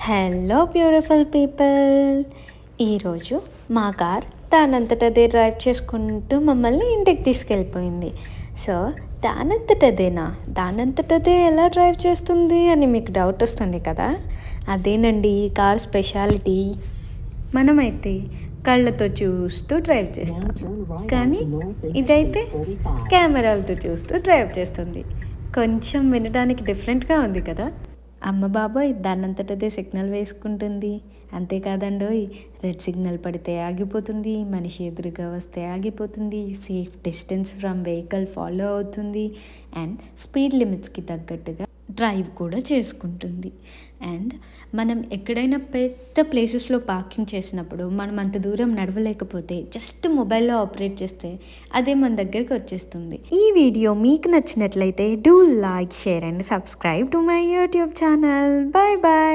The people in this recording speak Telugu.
Hello beautiful people. ఈరోజు మా కార్ దానంతటదే డ్రైవ్ చేసుకుంటూ మమ్మల్ని ఇంటికి తీసుకెళ్ళిపోయింది. సో దానంతటదే ఎలా డ్రైవ్ చేస్తుంది అని మీకు డౌట్ వస్తుంది కదా. అదేనండి ఈ కార్ స్పెషాలిటీ. మనమైతే కళ్ళతో చూస్తూ డ్రైవ్ చేస్తాం, కానీ ఇదైతే కెమెరాలతో చూస్తూ డ్రైవ్ చేస్తుంది. కొంచెం వినడానికి డిఫరెంట్గా ఉంది కదా. అమ్మ బాబోయ్, దానంతటదే సిగ్నల్ వేసుకుంటుంది. అంతేకాదండోయ్, రెడ్ సిగ్నల్ పడితే ఆగిపోతుంది, మనిషి ఎదురుగా వస్తే ఆగిపోతుంది, safe distance from vehicle follow అవుతుంది, అండ్ స్పీడ్ లిమిట్స్కి తగ్గట్టుగా డ్రైవ్ కూడా చేసుకుంటుంది. అండ్ మనం ఎక్కడైనా పెద్ద ప్లేసెస్లో పార్కింగ్ చేసినప్పుడు మనం అంత దూరం నడవలేకపోతే జస్ట్ మొబైల్లో ఆపరేట్ చేస్తే అదే మన దగ్గరికి వచ్చేస్తుంది. ఈ వీడియో మీకు నచ్చినట్లయితే do like, share and subscribe to my YouTube channel. Bye bye.